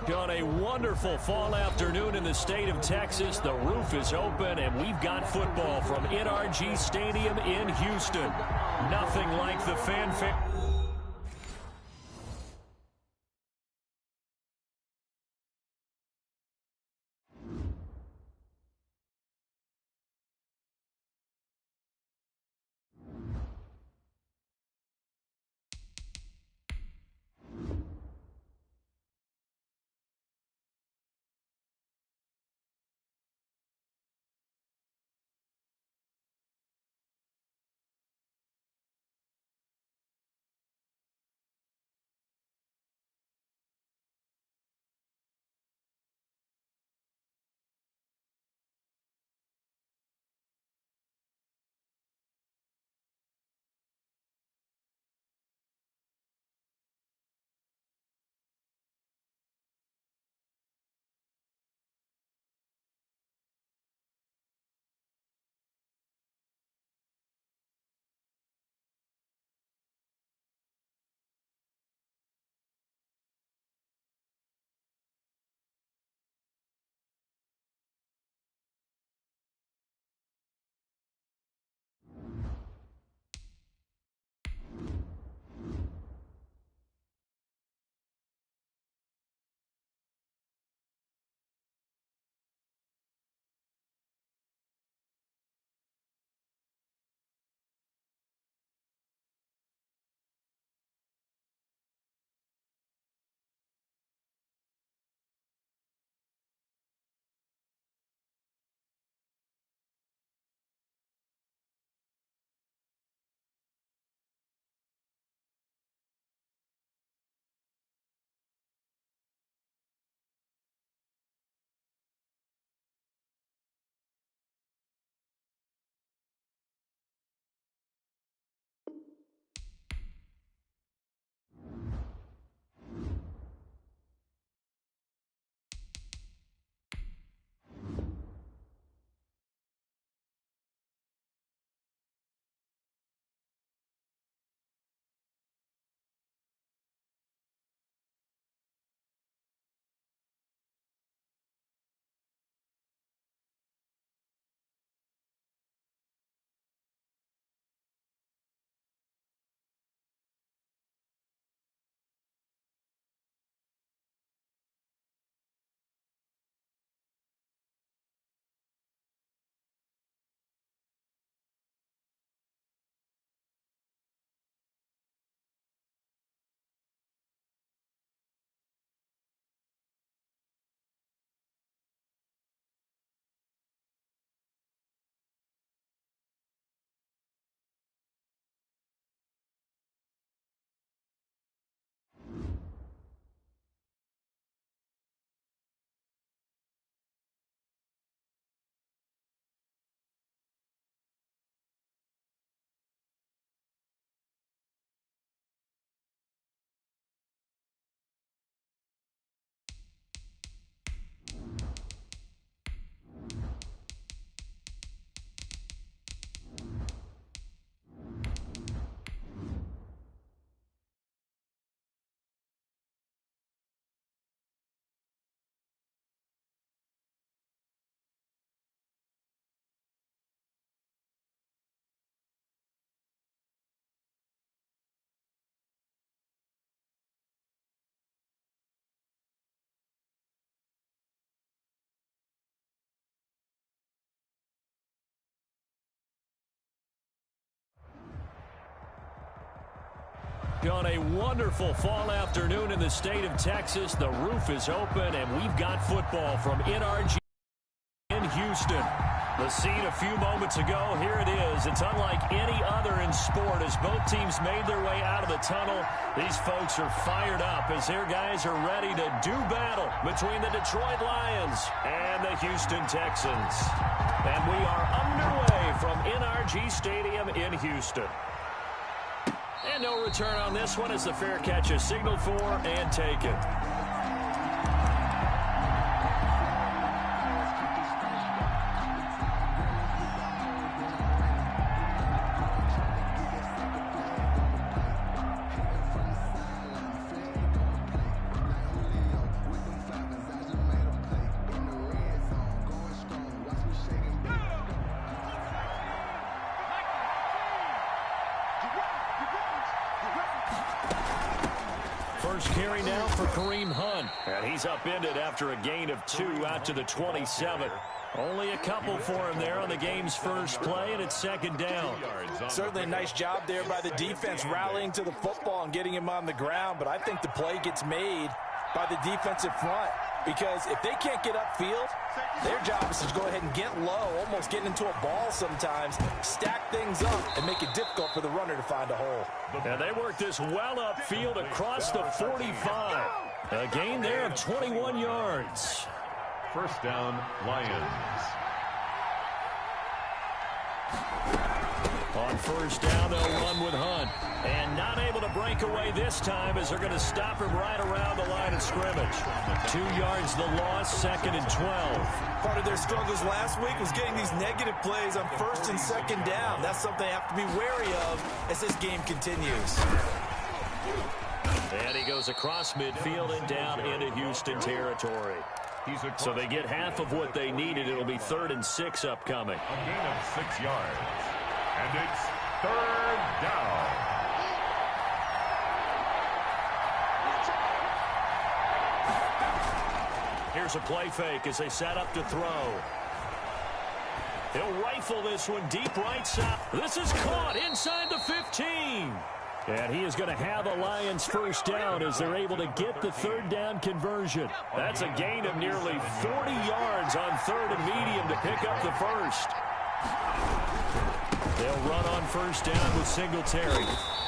On a wonderful fall afternoon in the state of Texas, the roof is open, and we've got football from NRG Stadium in Houston. Nothing like the fanfare. On a wonderful fall afternoon in the state of Texas, the roof is open, and we've got football from NRG in Houston. The scene a few moments ago, here it is. It's unlike any other in sport as both teams made their way out of the tunnel. These folks are fired up as their guys are ready to do battle between the Detroit Lions and the Houston Texans. And we are underway from NRG Stadium in Houston. And no return on this one as the fair catch is signaled for and taken. first carry now for Kareem Hunt. And he's upended after a gain of 2 out to the 27. Only a couple for him there on the game's first play, and it's second down. Certainly a nice job there by the defense rallying to the football and getting him on the ground, but I think the play gets made by the defensive front, because if they can't get upfield, their job is to go ahead and get low, almost get into a ball sometimes, stack things up, and make it difficult for the runner to find a hole. And they work this well upfield across the 45. A gain there of 21 yards. First down, Lions. On first down, they'll run with Hunt. And not able to break away this time as they're going to stop him right around the line of scrimmage. 2 yards the loss, second and 12. Part of their struggles last week was getting these negative plays on first and second down. That's something they have to be wary of as this game continues. And he goes across midfield and down into Houston territory. So they get half of what they needed. It'll be 3rd and 6 upcoming. A gain of 6 yards. And it's 3rd down. Here's a play fake as they set up to throw. He'll rifle this one deep right side. This is caught inside the 15. And he is going to have a Lions first down as they're able to get the 3rd down conversion. That's a gain of nearly 40 yards on 3rd and medium to pick up the first. They'll run on first down with Singletary.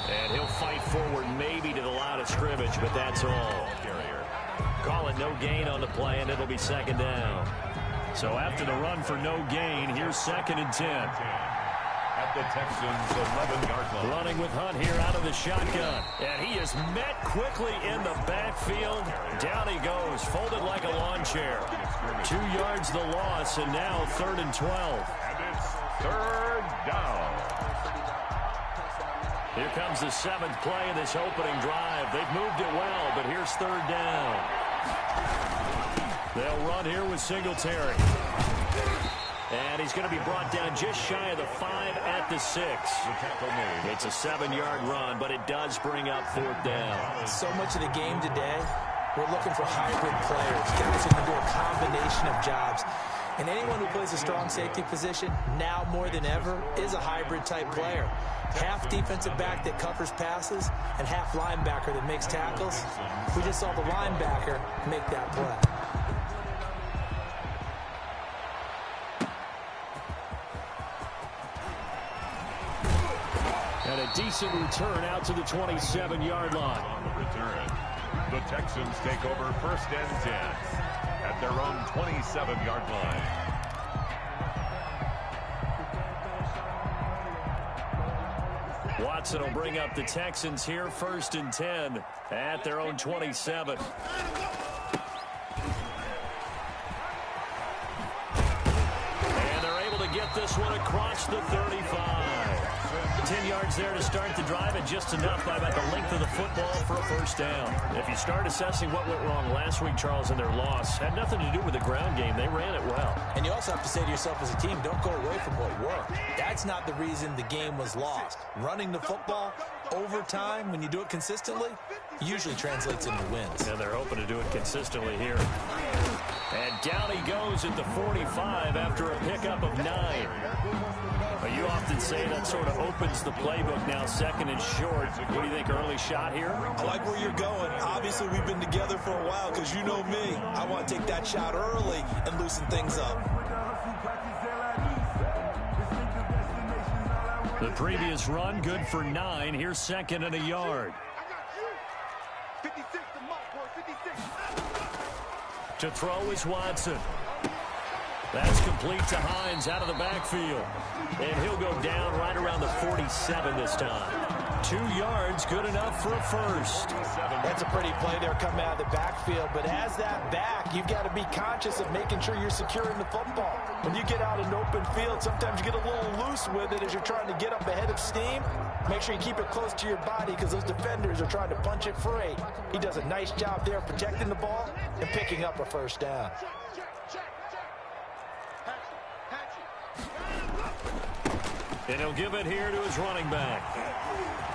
And he'll fight forward maybe to the line of scrimmage, but that's all. Call it no gain on the play, and it'll be second down. So after the run for no gain, here's 2nd and 10. At the Texans' 11-yard line. Running with Hunt here out of the shotgun. And he is met quickly in the backfield. Down he goes, folded like a lawn chair. 2 yards the loss, and now 3rd and 12. And it's 3rd down. Here comes the 7th play of this opening drive. They've moved it well, but here's 3rd down. They'll run here with Singletary. And he's going to be brought down just shy of the 5 at the 6. It's a 7-yard run, but it does bring up 4th down. So much of the game today, we're looking for hybrid players, guys who can do a combination of jobs. And anyone who plays a strong safety position, now more than ever, is a hybrid-type player. Half defensive back that covers passes and half linebacker that makes tackles. We just saw the linebacker make that play. And a decent return out to the 27-yard line. On the return, the Texans take over 1st and 10 at their own 27-yard line. Watson will bring up the Texans here, 1st and 10 at their own 27. And they're able to get this one across the 35. 10 yards there to start the drive, and just enough by about the length of the football for a first down. If you start assessing what went wrong last week, Charles, in their loss, had nothing to do with the ground game. They ran it well. And you also have to say to yourself as a team, don't go away from what worked. That's not the reason the game was lost. Running the football over time, when you do it consistently, usually translates into wins. And they're hoping to do it consistently here. And down he goes at the 45 after a pickup of 9. But you often say that sort of opens the playbook now, 2nd and short. What do you think, early shot here? I like where you're going. Obviously, we've been together for a while because you know me. I want to take that shot early and loosen things up. The previous run, good for 9. Here's 2nd and a yard. To throw is Watson. That's complete to Hines out of the backfield. And he'll go down right around the 47 this time. 2 yards, good enough for a first. That's a pretty play there coming out of the backfield. But as that back, you've got to be conscious of making sure you're securing the football. When you get out in open field, sometimes you get a little loose with it as you're trying to get up ahead of steam. Make sure you keep it close to your body because those defenders are trying to punch it free. He does a nice job there protecting the ball and picking up a first down. And he'll give it here to his running back.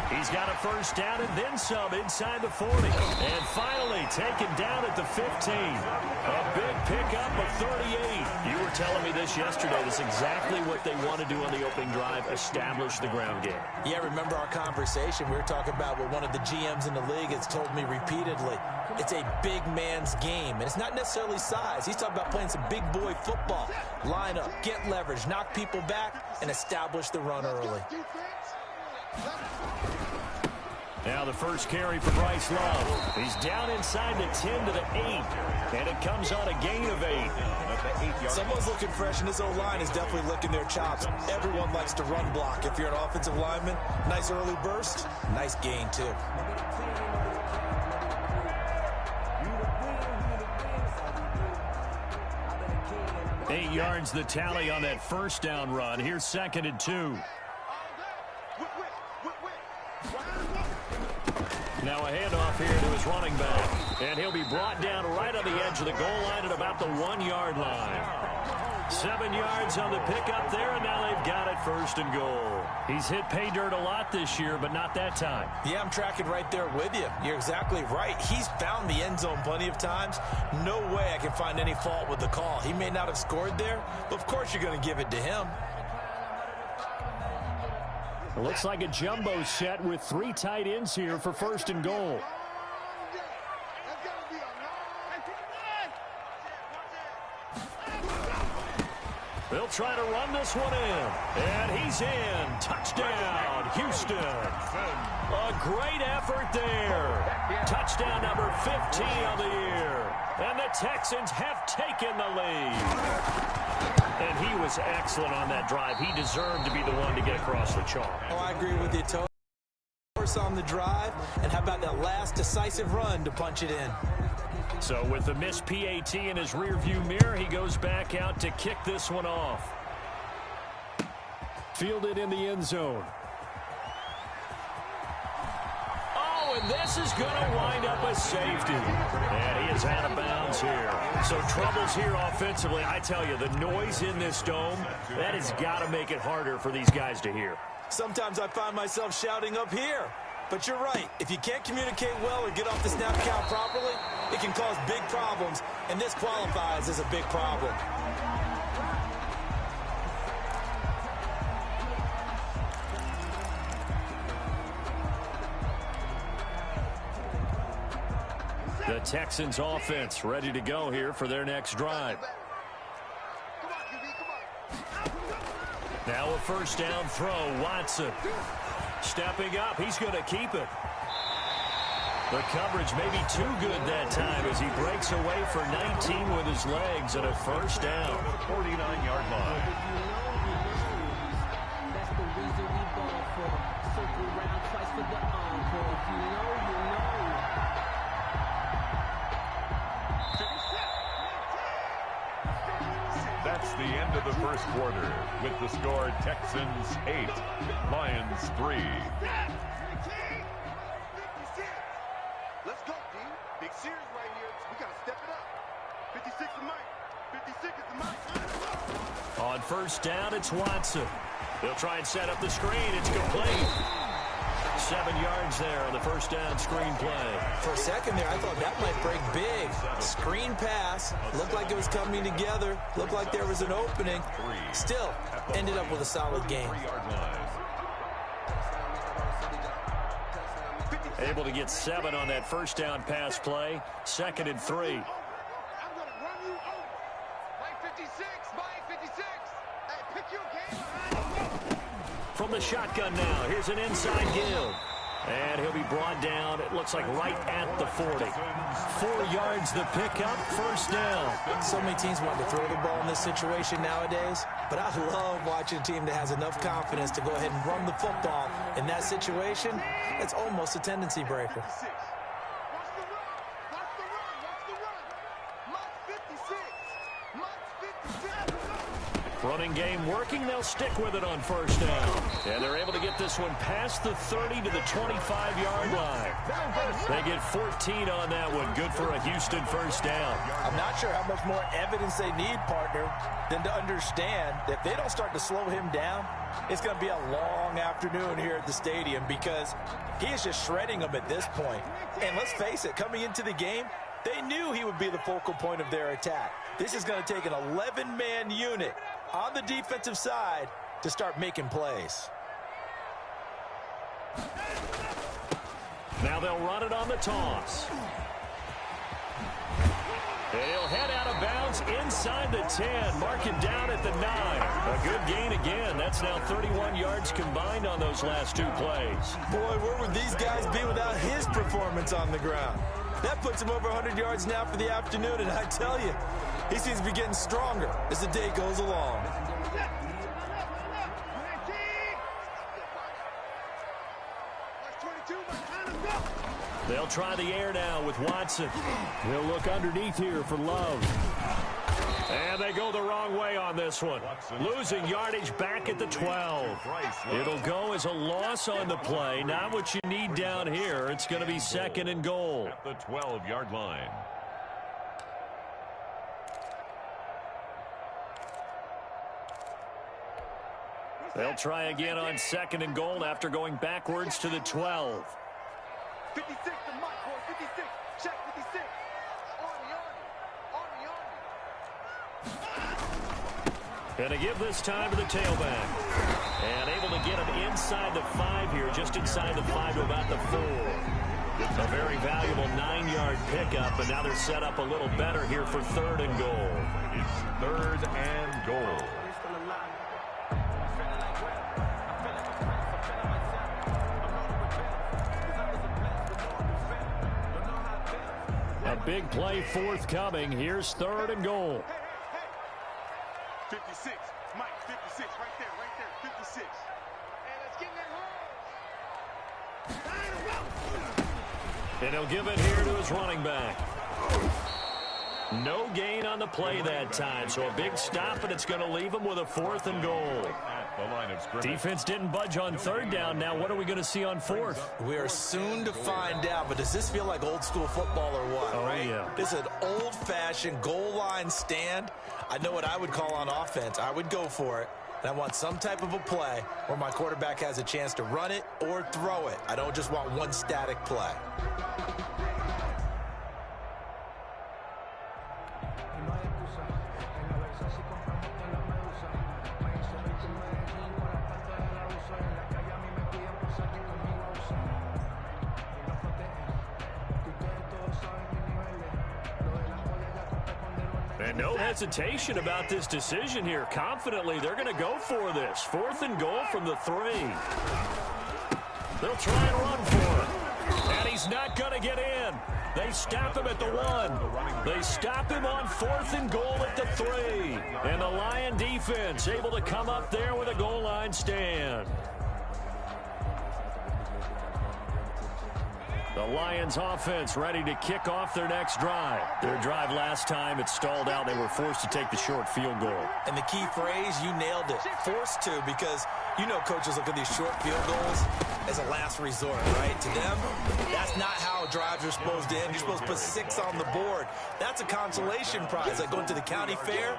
He's got a first down and then some inside the 40. And finally taken down at the 15. A big pickup of 38. You were telling me this yesterday. That's exactly what they want to do on the opening drive, establish the ground game. Yeah, remember our conversation? We were talking about what one of the GMs in the league has told me repeatedly. It's a big man's game, and it's not necessarily size. He's talking about playing some big boy football. Line up, get leverage, knock people back, and establish the run early. Now the first carry for Bryce Love. He's down inside the 10 to the 8, and it comes on a gain of 8. Someone's looking fresh, and this O-line is definitely licking their chops. Everyone likes to run block. If you're an offensive lineman, nice early burst, nice gain too. 8 yards the tally on that first down run. Here's 2nd and 2. Now a handoff here to his running back. And he'll be brought down right on the edge of the goal line at about the 1-yard line. 7 yards on the pickup there, and now they've got it 1st and goal. He's hit pay dirt a lot this year, but not that time. Yeah, I'm tracking right there with you. You're exactly right. He's found the end zone plenty of times. No way I can find any fault with the call. He may not have scored there, but of course you're going to give it to him. It looks like a jumbo set with 3 tight ends here for 1st and goal. They'll try to run this one in. And he's in. Touchdown, Houston. A great effort there. Touchdown number 15 on the year. And the Texans have taken the lead. And he was excellent on that drive. He deserved to be the one to get across the chalk. Oh, I agree with you, Tony. On the drive, and how about that last decisive run to punch it in? So with the missed PAT in his rearview mirror, he goes back out to kick this one off. Fielded in the end zone. Oh, and this is going to wind up a safety. And he is out of bounds here. So troubles here offensively. I tell you, the noise in this dome, that has got to make it harder for these guys to hear. Sometimes I find myself shouting up here. But you're right. If you can't communicate well or get off the snap count properly, it can cause big problems, and this qualifies as a big problem. The Texans offense ready to go here for their next drive. Now a first down throw, Watson. Stepping up, he's going to keep it. The coverage may be too good that time as he breaks away for 19 with his legs and a first down. 49-yard line. That's the reason we ball for. Circle round twice for the encore. If you know, you know. That's the end of the first quarter with the score Texans 8, Lions 3. Let's go, D. Big series right here. We got to step it up. 56 is Mike. 56 is Mike. On first down, it's Watson. They'll try and set up the screen. It's complete. 7 yards there on the first down screen play. For a second there, I thought that might break big. Screen pass. Looked like it was coming together. Looked like there was an opening. Still, ended up with a solid game. Able to get 7 on that first down pass play. 2nd and 3. I'm going to run you over. Mike 56. Mike 56. Hey, pick your game. From the shotgun now, here's an inside give. And he'll be brought down, it looks like right at the 40. 4 yards the pickup, first down. So many teams want to throw the ball in this situation nowadays, but I love watching a team that has enough confidence to go ahead and run the football. In that situation, it's almost a tendency breaker. Watch the run. Watch the run. Watch the run. Mike 56. Mike 56. Running game working. They'll stick with it on first down. And they're able to get this one past the 30 to the 25-yard line. They get 14 on that one. Good for a Houston first down. I'm not sure how much more evidence they need, partner, than to understand that if they don't start to slow him down, it's going to be a long afternoon here at the stadium because he is just shredding them at this point. And let's face it, coming into the game, they knew he would be the focal point of their attack. This is going to take an 11-man unit on the defensive side to start making plays. Now they'll run it on the toss. He'll head out of bounds inside the 10, marking down at the 9. A good gain again. That's now 31 yards combined on those last two plays. Boy, where would these guys be without his performance on the ground? That puts him over 100 yards now for the afternoon, and I tell you, he seems to be getting stronger as the day goes along. They'll try the air now with Watson. He'll look underneath here for Love. And they go the wrong way on this one. Losing yardage back at the 12. It'll go as a loss on the play. Not what you need down here. It's going to be second and goal. At the 12-yard line. They'll try again on second and goal after going backwards to the 12. 56 to Mike, boy. 56. Check 56. Going to give this time to the tailback. And able to get him inside the 5 here, just inside the 5 to about the 4. A very valuable 9-yard pickup, and now they're set up a little better here for third and goal. It's third and goal. A big play forthcoming. Here's third and goal. 56. Mike, 56. Right there. 56. Hey, let's get in that hole. And he'll give it here to his running back. No gain on the play that time, so a big stop, and it's going to leave him with a fourth and goal. The line of scrimmage. Defense didn't budge on third down. Now what are we going to see on fourth? We are soon to find out, but does this feel like old school football or what, right? Yeah. This is an old-fashioned goal line stand. I know what I would call on offense. I would go for it, and I want some type of a play where my quarterback has a chance to run it or throw it. I don't just want one static play. And no hesitation about this decision here. Confidently, they're going to go for this. Fourth and goal from the 3. They'll try and run for it. And he's not going to get in. They stop him at the 1. They stop him on fourth and goal at the 3. And the Lion defense able to come up there with a goal line stand. The Lions offense ready to kick off their next drive. Their drive last time, it stalled out. They were forced to take the short field goal. And the key phrase, you nailed it, forced to, because you know coaches look at these short field goals as a last resort, right? To them, that's not how drives are supposed to end. You're supposed to put 6 on the board. That's a consolation prize. Like going to the county fair,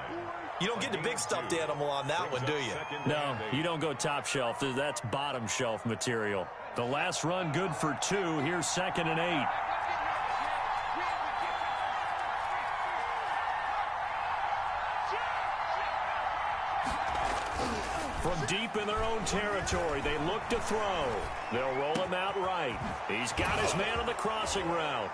you don't get the big stuffed animal on that one, do you? No, you don't go top shelf. That's bottom shelf material. The last run good for 2. Here's second and 8. From deep in their own territory, they look to throw. They'll roll him out right. He's got his man on the crossing route.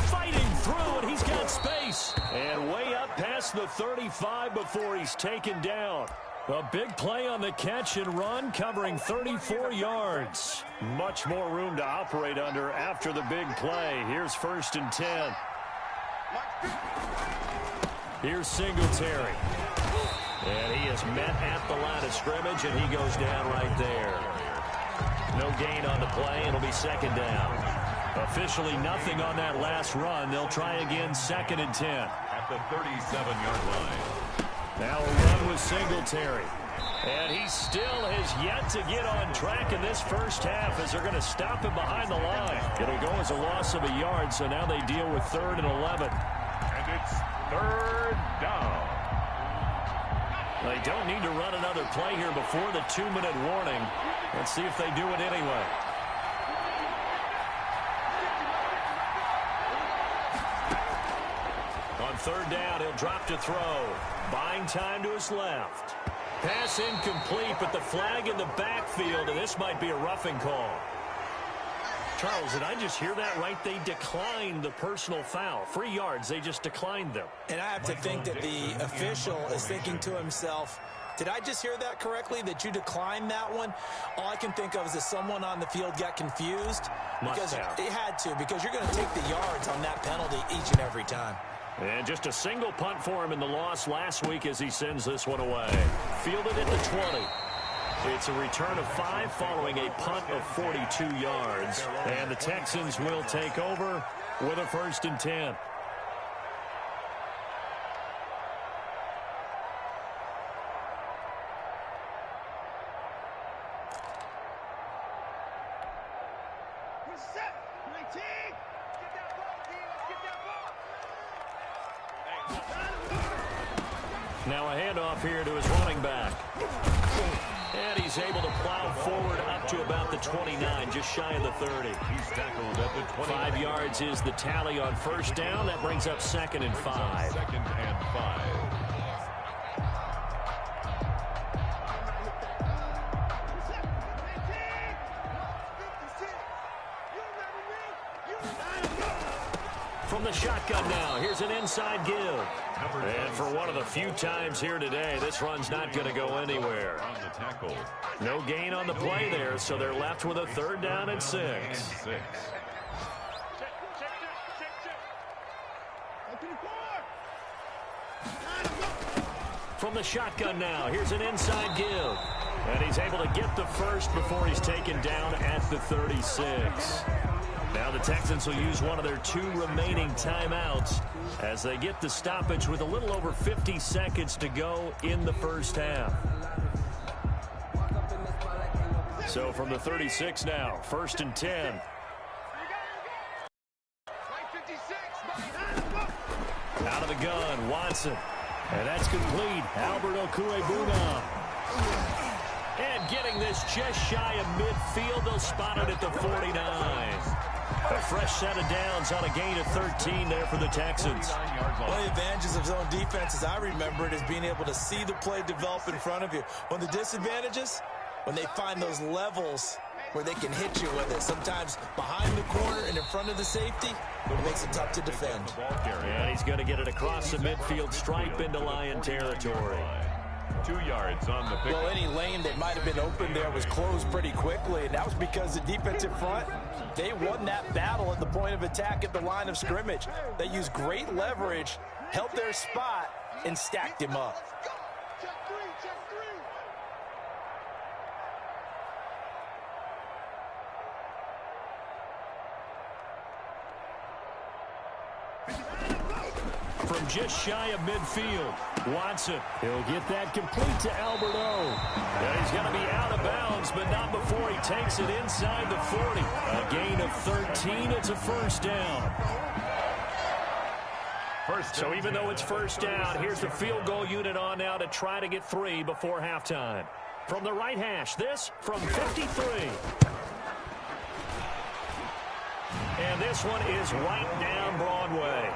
Fighting through, and he's got space. And way up past the 35 before he's taken down. A big play on the catch and run, covering 34 yards. Much more room to operate under after the big play. Here's first and 10. Here's Singletary. And he is met at the line of scrimmage, and he goes down right there. No gain on the play. It'll be second down. Officially nothing on that last run. They'll try again second and 10. At the 37-yard line. Now a run with Singletary. And he still has yet to get on track in this first half as they're going to stop him behind the line. It'll go as a loss of a yard, so now they deal with 3rd and 11. And it's 3rd down. They don't need to run another play here before the 2-minute warning. Let's see if they do it anyway. On 3rd down, he'll drop to throw. Buying time to his left. Pass incomplete, but the flag in the backfield, and this might be a roughing call. Charles, did I just hear that right? They declined the personal foul. 3 yards, they just declined them. And I have to think that the official is thinking to himself, did I just hear that correctly, that you declined that one? All I can think of is that someone on the field got confused. Because it had to, because you're going to take the yards on that penalty each and every time. And just a single punt for him in the loss last week as he sends this one away. Fielded at the 20. It's a return of 5 following a punt of 42 yards. And the Texans will take over with a 1st and 10. Now a handoff here to his running back. And he's able to plow forward up to about the 29, just shy of the 30. He's tackled at the 20. 5 yards is the tally on 1st down. That brings up 2nd and 5. 2nd and 5. From the shotgun now, here's an inside give. And for one of the few times here today, this run's not going to go anywhere. On the tackle. No gain on the play there, so they're left with a 3rd down and 6. From the shotgun now, here's an inside give. And he's able to get the first before he's taken down at the 36. Now the Texans will use one of their 2 remaining timeouts as they get the stoppage with a little over 50 seconds to go in the first half. So from the 36 now, 1st and 10. Out of the gun, Watson. And that's complete. Albert Okuebuna. And getting this just shy of midfield, they'll spot it at the 49. A fresh set of downs on a gain of 13 there for the Texans. One of the advantages of zone defense, as I remember it, is being able to see the play develop in front of you. One of the disadvantages, when they find those levels where they can hit you with it. Sometimes behind the corner and in front of the safety, it makes it tough to defend. And he's going to get it across the midfield stripe into Lion territory. 2 yards on the pick. Well, any lane that might have been open there was closed pretty quickly, and that was because the defensive front, they won that battle at the point of attack at the line of scrimmage. They used great leverage, held their spot, and stacked him up. From just shy of midfield, Watson. He'll get that complete to Albert O. And he's going to be out of bounds, but not before he takes it inside the 40. A gain of 13, it's a 1st down. So even though it's 1st down, here's the field goal unit on now to try to get 3 before halftime. From the right hash, this from 53. And this one is right down Broadway.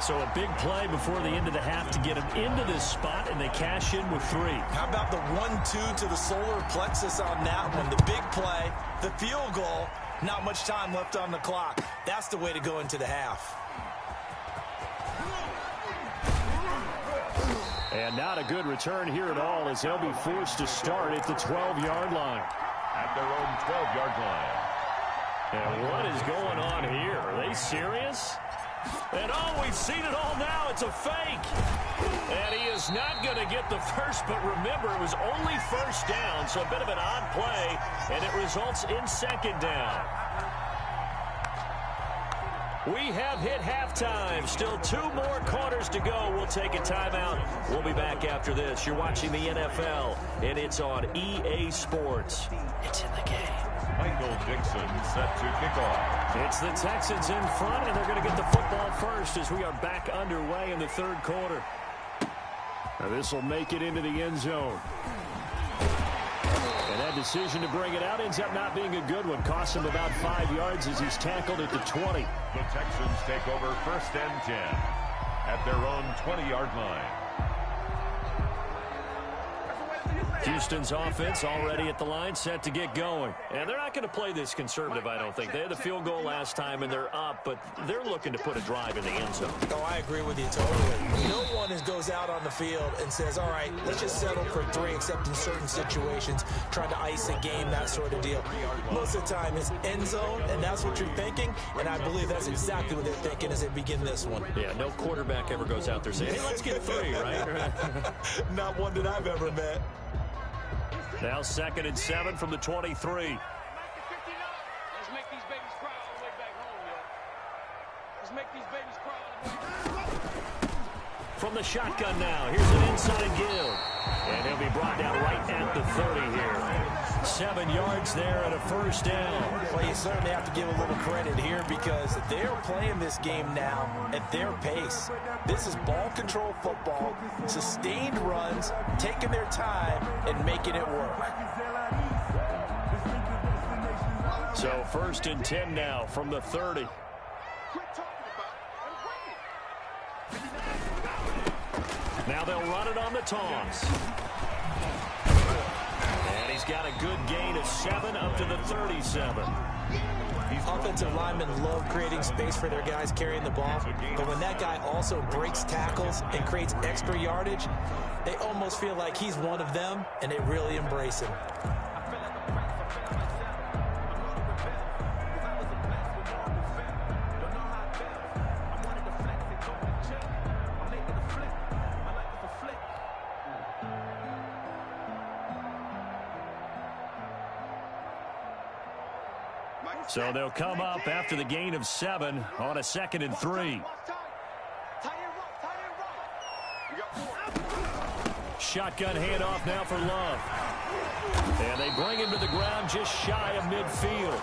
So a big play before the end of the half to get him into this spot, and they cash in with 3. How about the 1-2 to the solar plexus on that one? The big play, the field goal, not much time left on the clock. That's the way to go into the half. And not a good return here at all as they'll be forced to start at the 12-yard line. At their own 12-yard line. And what is going on here? Are they serious? And oh, we've seen it all now. It's a fake. And he is not going to get the first, but remember, it was only 1st down, so a bit of an odd play, and it results in 2nd down. We have hit halftime. Still 2 more quarters to go. We'll take a timeout. We'll be back after this. You're watching the NFL, and it's on EA Sports. It's in the game. Michael Dixon set to kick off. It's the Texans in front, and they're going to get the football first as we are back underway in the 3rd quarter. Now this will make it into the end zone. And that decision to bring it out ends up not being a good one. Costs him about 5 yards as he's tackled at the 20. The Texans take over 1st and 10 at their own 20-yard line. Houston's offense already at the line, set to get going. And they're not going to play this conservative, I don't think. They had the field goal last time, and they're up, but they're looking to put a drive in the end zone. Oh, I agree with you totally. No one goes out on the field and says, all right, let's just settle for 3, except in certain situations, trying to ice a game, that sort of deal. Most of the time, it's end zone, and that's what you're thinking, and I believe that's exactly what they're thinking as they begin this one. Yeah, no quarterback ever goes out there saying, hey, let's get 3, right? Not one that I've ever met. Now 2nd and 7 from the 23. Let's make these babies cry all the way back home, yo. Let's make these babies cry all the way back home. From the shotgun now, here's an inside give. And he'll be brought down right at the 30 here. 7 yards there and a 1st down. Well, you certainly have to give a little credit here because they're playing this game now at their pace. This is ball control football, sustained runs, taking their time, and making it work. So 1st and 10 now from the 30. Quit talking about it and Now they'll run it on the toss. And he's got a good gain of 7 up to the 37. Offensive linemen love creating space for their guys carrying the ball, but when that guy also breaks tackles and creates extra yardage, they almost feel like he's one of them, and they really embrace him. So they'll come up after the gain of 7 on a 2nd and 3. Shotgun handoff now for Love. And they bring him to the ground just shy of midfield.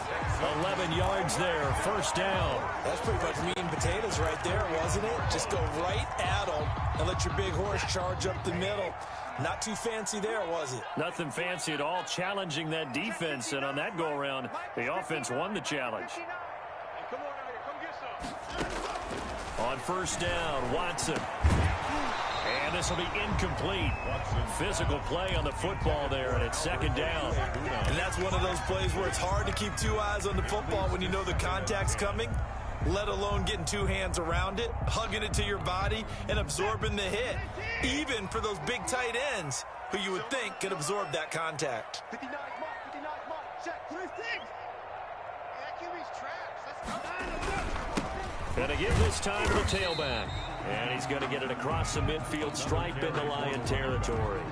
11 yards there, 1st down. That's pretty much meat and potatoes right there, wasn't it? Just go right at them and let your big horse charge up the middle. Not too fancy there, was it? Nothing fancy at all, challenging that defense. And on that go-around, the offense won the challenge. Come on out here, come get some. On 1st down, Watson. And this will be incomplete. Physical play on the football there, and it's 2nd down. And that's one of those plays where it's hard to keep 2 eyes on the football when you know the contact's coming, let alone getting 2 hands around it, hugging it to your body, and absorbing the hit. Even for those big tight ends, who you would think could absorb that contact. 59 mark, check, 3 things. That QB's trash. And again this time to the tailback. And he's going to get it across the midfield stripe into Lion territory.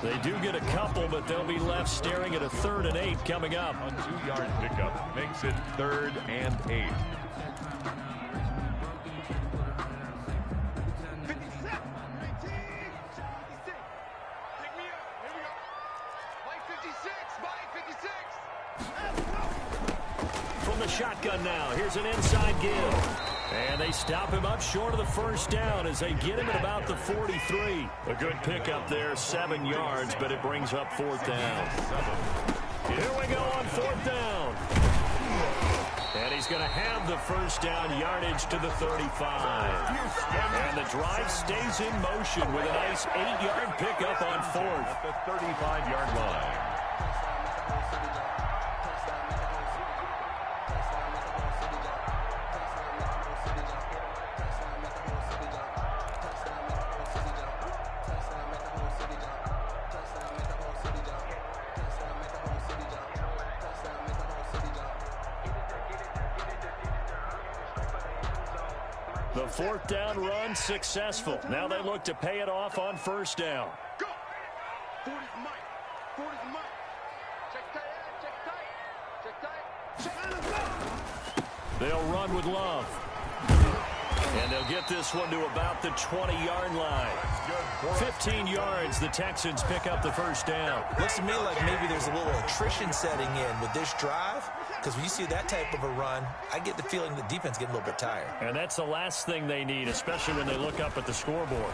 They do get a couple, but they'll be left staring at a 3rd and 8 coming up. A 2-yard pickup makes it 3rd and 8. 57, 19, 56. Pick me up. Here we go. Mike 56, Mike 56. From the shotgun now, here's an inside give. And they stop him up short of the 1st down as they get him at about the 43. A good pickup there, 7 yards, but it brings up 4th down. Here we go on 4th down. And he's going to have the 1st down yardage to the 35. And the drive stays in motion with a nice 8-yard pickup on 4th. At the 35-yard line. The 4th down run successful. Now they look to pay it off on 1st down. Go. 40's Mike. 40's Mike. Check tight, check tight. Check tight. Check tight. They'll run with Love. And they'll get this one to about the 20-yard line. 15 yards, the Texans pick up the first down. Looks to me like maybe there's a little attrition setting in with this drive, because when you see that type of a run, I get the feeling the defense getting a little bit tired. And that's the last thing they need, especially when they look up at the scoreboard.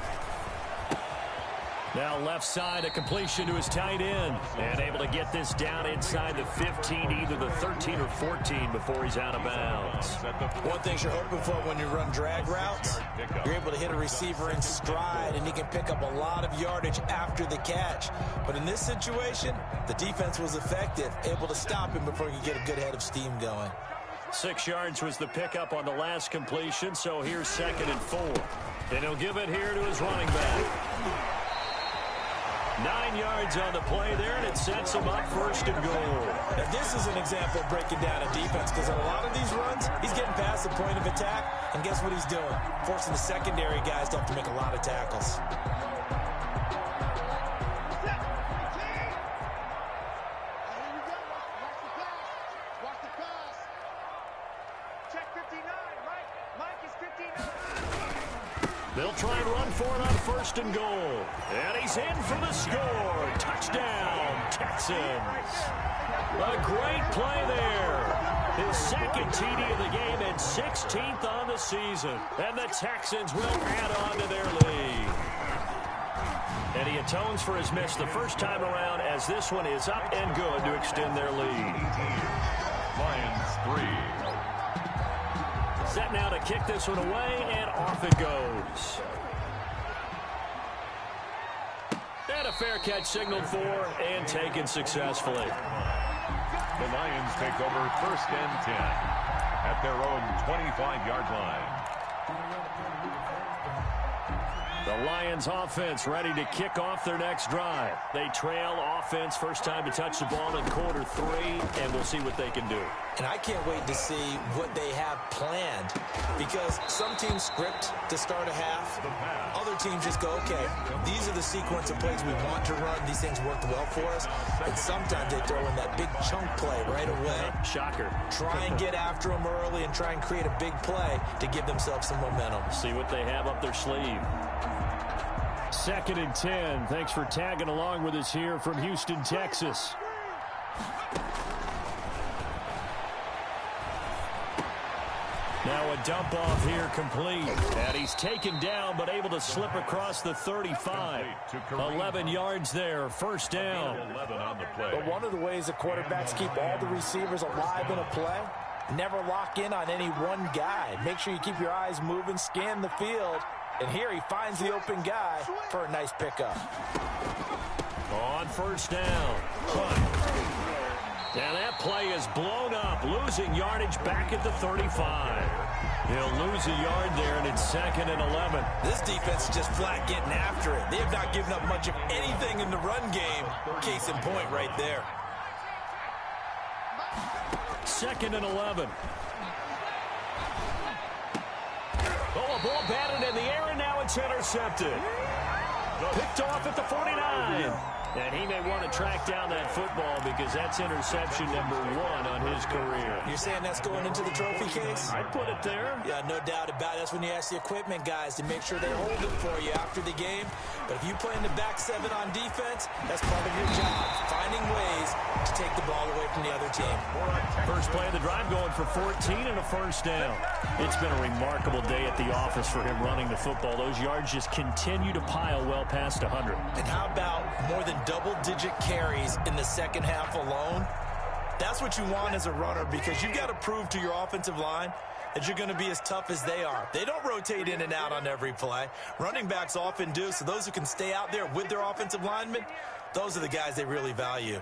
Now left side, a completion to his tight end. And able to get this down inside the 15, either the 13 or 14 before he's out of bounds. One thing you're hoping for when you run drag routes, you're able to hit a receiver in stride, and he can pick up a lot of yardage after the catch. But in this situation, the defense was effective, able to stop him before he could get a good head of steam going. 6 yards was the pickup on the last completion, so here's 2nd and 4. And he'll give it here to his running back. 9 yards on the play there, and it sets him up 1st and goal. Now, this is an example of breaking down a defense, because in a lot of these runs, he's getting past the point of attack, and guess what he's doing? Forcing the secondary guys to have to make a lot of tackles. They'll try and run for it on 1st and goal. And he's in for the score. Touchdown, Texans. A great play there. His 2nd TD of the game and 16th on the season. And the Texans will add on to their lead. And he atones for his miss the first time around, as this one is up and good to extend their lead. Lions 3. Set now to kick this one away, and off it goes. And a fair catch signaled for and taken successfully. The Lions take over 1st and 10 at their own 25-yard line. The Lions offense ready to kick off their next drive. They trail offense, first time to touch the ball in quarter 3, and we'll see what they can do. And I can't wait to see what they have planned, because some teams script to start a half. Other teams just go, okay, these are the sequence of plays we want to run. These things worked well for us. And sometimes they throw in that big chunk play right away. Shocker. Try and get after them early and try and create a big play to give themselves some momentum. See what they have up their sleeve. 2nd and 10. Thanks for tagging along with us here from Houston, Texas. Now a dump off here complete. And he's taken down but able to slip across the 35. 11 yards there, 1st down. 11 on the play. But one of the ways the quarterbacks keep all the receivers alive in a play, never lock in on any one guy. Make sure you keep your eyes moving, scan the field. And here he finds the open guy for a nice pickup. On 1st down. Now that play is blown up, losing yardage back at the 35. He'll lose a yard there, and it's 2nd and 11. This defense is just flat getting after it. They have not given up much of anything in the run game. Case in point right there. 2nd and 11. Oh, a ball batted in the air, and now it's intercepted. Picked off at the 49. And he may want to track down that football, because that's interception number 1 on his career. You're saying that's going into the trophy case? I'd put it there. Yeah, no doubt about it. That's when you ask the equipment guys to make sure they hold it for you after the game. But if you play in the back 7 on defense, that's part of your job, finding ways to take the ball away from the other team. First play of the drive going for 14 and a 1st down. It's been a remarkable day at the office for him running the football. Those yards just continue to pile well past 100. And how about more than double-digit carries in the second half alone? That's what you want as a runner, because you've got to prove to your offensive line that you're going to be as tough as they are. They don't rotate in and out on every play. Running backs often do, so those who can stay out there with their offensive linemen, those are the guys they really value.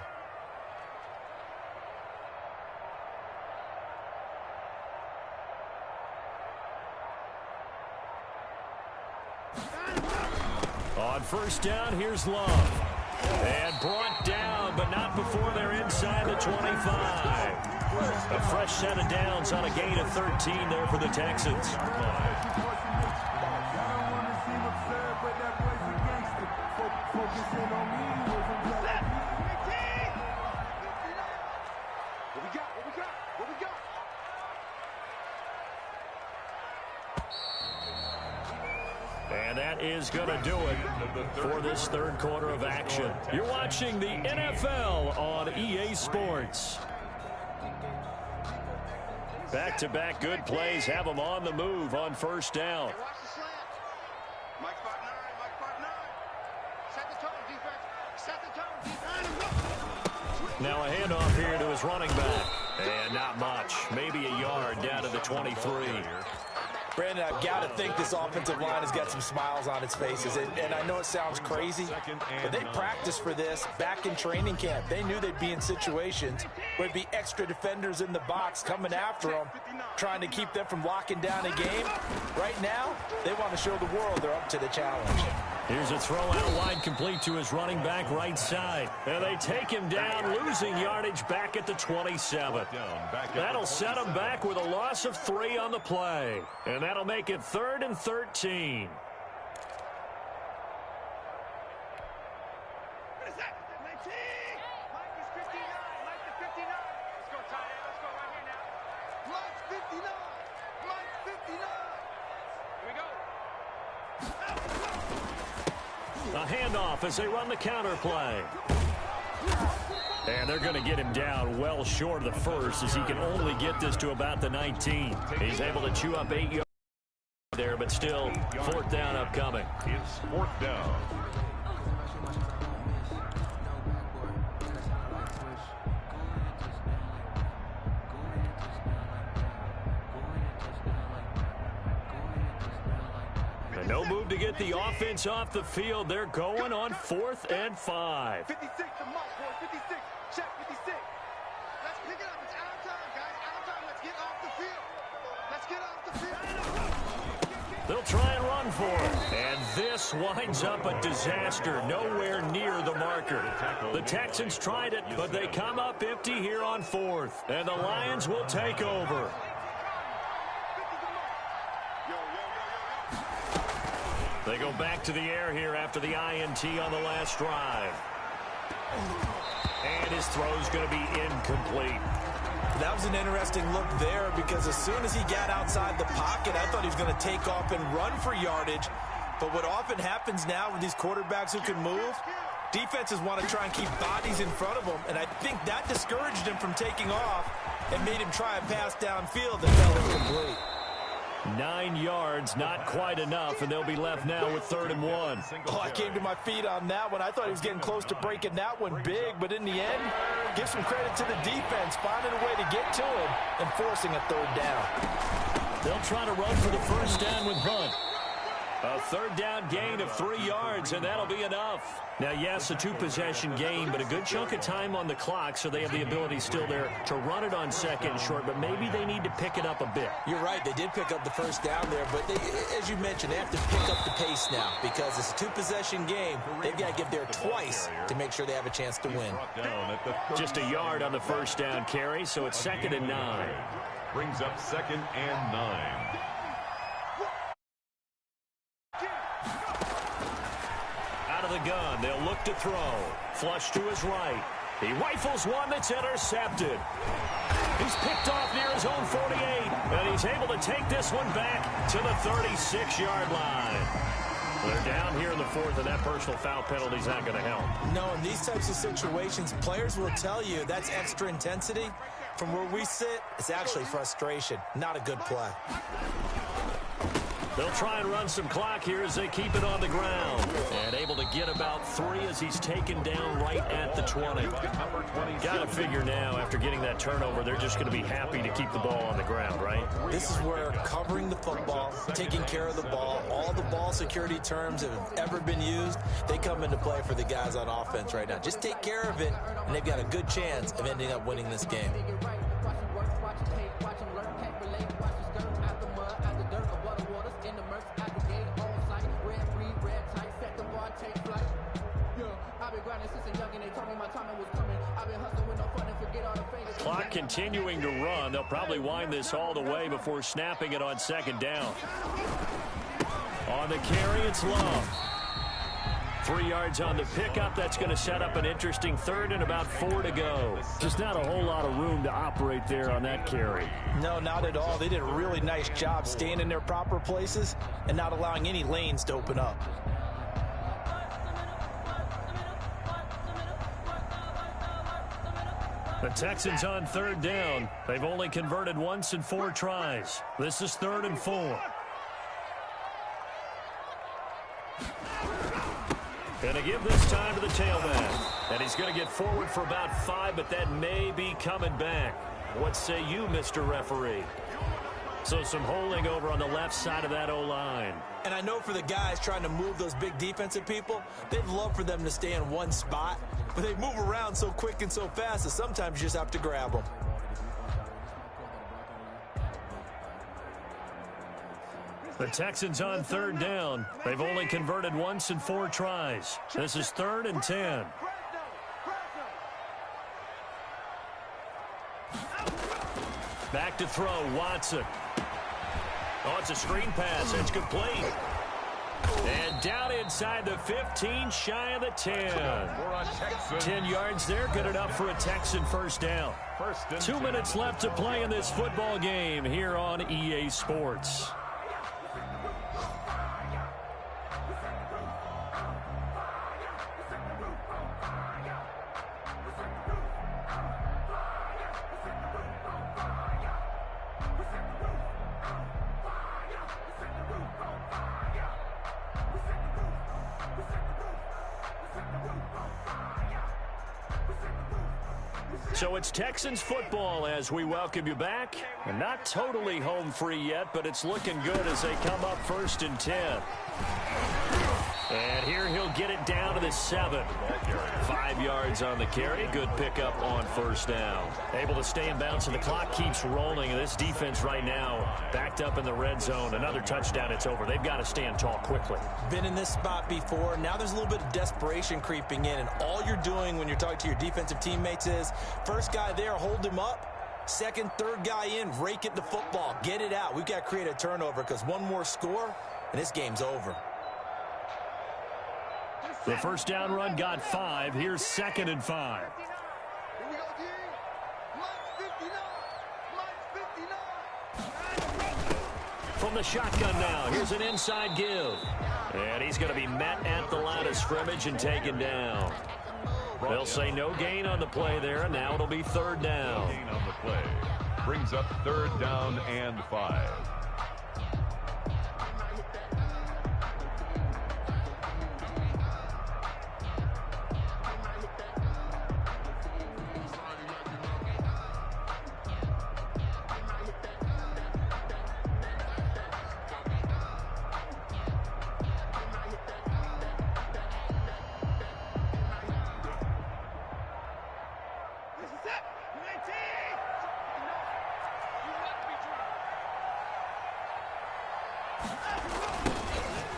On 1st down, here's Love. And brought down, but not before they're inside the 25. A fresh set of downs on a gain of 13 there for the Texans. that is going to do it for this third quarter of action. You're watching the NFL on EA Sports. Back-to-back good plays have them on the move on first down. Hey, watch the slant. Mike part 9, Mike part 9. Set the tone, defense. Set the tone, defense. Now a handoff here to his running back. And not much. Maybe a yard down to the 23. Brandon, I've got to think this offensive line has got some smiles on its faces. And I know it sounds crazy, but they practiced for this back in training camp. They knew they'd be in situations where there'd be extra defenders in the box coming after them, trying to keep them from locking down a game. Right now, they want to show the world they're up to the challenge. Here's a throw out wide complete to his running back right side. And they take him down, losing yardage back at the 27. That'll set him back with a loss of 3 on the play. And that'll make it 3rd and 13. What is that? 19. Mike is 59. Mike is 59. Let's go, tight end. Let's go right here now. Mike's 59. Mike's 59. Here we go. A handoff as they run the counter play. And they're going to get him down well short of the first, as he can only get this to about the 19. He's able to chew up 8 yards there, but still 4th down upcoming. It's 4th down. No move to get the offense off the field. They're going on 4th and 5. 56 to Mike, boy. 56. Check 56. Let's pick it up. It's out of time, guys. Out of time. Let's get off the field. Let's get off the field. They'll try and run for it. And this winds up a disaster. Nowhere near the marker. The Texans tried it, but they come up empty here on 4th. And the Lions will take over. They go back to the air here after the INT on the last drive. And his throw's going to be incomplete. That was an interesting look there, because as soon as he got outside the pocket, I thought he was going to take off and run for yardage. But what often happens now with these quarterbacks who can move, defenses want to try and keep bodies in front of them. And I think that discouraged him from taking off and made him try a pass downfield that fell incomplete. 9 yards, not quite enough, and they'll be left now with 3rd and 1. Oh, I came to my feet on that one. I thought he was getting close to breaking that one big, but in the end, give some credit to the defense, finding a way to get to him and forcing a 3rd down. They'll try to run for the first down with Hunt. A 3rd down gain of 3 yards, and that'll be enough. Now, yes, a 2-possession game, but a good chunk of time on the clock, so they have the ability still there to run it on 2nd and short, but maybe they need to pick it up a bit. You're right. They did pick up the first down there, but they, as you mentioned, they have to pick up the pace now, because it's a 2-possession game. They've got to get there twice to make sure they have a chance to win. Just a yard on the first down carry, so it's 2nd and 9. Brings up 2nd and 9. The gun, they'll look to throw. Flush to his right. He rifles one that's intercepted. He's picked off near his own 48, and he's able to take this one back to the 36-yard line. They're down here in the 4th, and that personal foul penalty is not going to help. No, in these types of situations, players will tell you that's extra intensity. From where we sit, it's actually frustration, not a good play. They'll try and run some clock here as they keep it on the ground. And able to get about 3 as he's taken down right at the 20. Got to figure now, after getting that turnover, they're just going to be happy to keep the ball on the ground, right? This is where covering the football, taking care of the ball, all the ball security terms that have ever been used, they come into play for the guys on offense right now. Just take care of it, and they've got a good chance of ending up winning this game. Clock continuing to run. They'll probably wind this all the way before snapping it on 2nd down. On the carry, it's Love. 3 yards on the pickup. That's going to set up an interesting third and about 4 to go. Just not a whole lot of room to operate there on that carry. No, not at all. They did a really nice job staying in their proper places and not allowing any lanes to open up. The Texans on 3rd down. They've only converted once in 4 tries. This is 3rd and 4. Going to give this time to the tailback. And he's going to get forward for about 5, but that may be coming back. What say you, Mr. Referee? So some holding over on the left side of that O-line. And I know for the guys trying to move those big defensive people, they'd love for them to stay in one spot. But they move around so quick and so fast that sometimes you just have to grab them. The Texans on 3rd down. They've only converted once in 4 tries. This is 3rd and 10. Back to throw, Watson. Oh, it's a screen pass. It's complete. And down inside the 15, shy of the 10. 10 yards there, good enough for a Texan first down. 2 minutes left to play in this football game here on EA Sports. So it's Texans football as we welcome you back. And not totally home free yet, but it's looking good as they come up 1st and 10. And here he'll get it down to the 7. 5 yards on the carry. Good pickup on 1st down. Able to stay in bounds, and the clock keeps rolling. And this defense right now backed up in the red zone. Another touchdown, it's over. They've got to stand tall quickly. Been in this spot before. Now there's a little bit of desperation creeping in. And all you're doing when you're talking to your defensive teammates is, first guy there, hold him up. Second, third guy in, rake it the football. Get it out. We've got to create a turnover because one more score, and this game's over. The first down run got 5. Here's 2nd and 5. Here we go, G. Mike 59. Mike 59. From the shotgun now, here's an inside give. And he's going to be met at the line of scrimmage and taken down. They'll say no gain on the play there, and now it'll be 3rd down. No gain on the play. Brings up 3rd down and 5.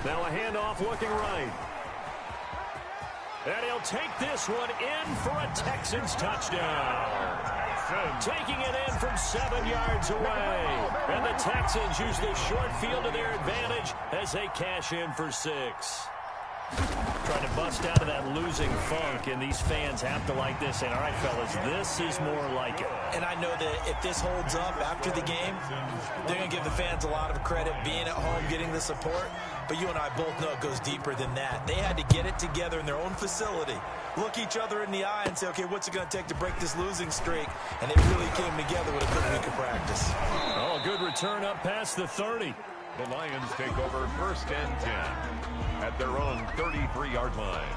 Now a handoff looking right. And he'll take this one in for a Texans touchdown. Taking it in from 7 yards away. And the Texans use the short field to their advantage as they cash in for 6. Trying to bust out of that losing funk, and these fans have to like this. And all right, fellas, this is more like it. And I know that if this holds up after the game, they're going to give the fans a lot of credit being at home, getting the support. But you and I both know it goes deeper than that. They had to get it together in their own facility, look each other in the eye and say, okay, what's it going to take to break this losing streak? And they really came together with a good week of practice. Oh, good return up past the 30. The Lions take over 1st and 10 at their own 33-yard line.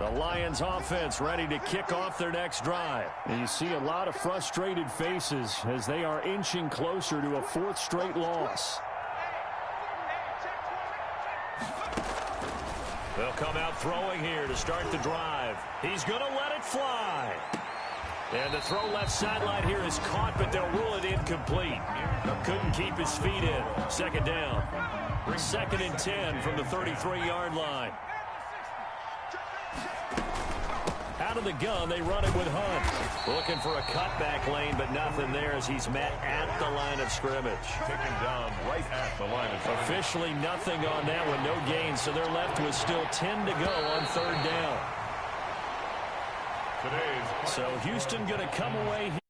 The Lions offense ready to kick off their next drive. And you see a lot of frustrated faces as they are inching closer to a 4th straight loss. They'll come out throwing here to start the drive. He's going to let it fly. And the throw left sideline here is caught, but they'll rule it incomplete. Couldn't keep his feet in. 2nd down. 2nd and 10 from the 33-yard line. Out of the gun. They run it with Hunt. Looking for a cutback lane, but nothing there as he's met at the line of scrimmage. Taken down right at the line of scrimmage. Officially nothing on that one, no gain, so they're left with still 10 to go on third down. So Houston going to come away here.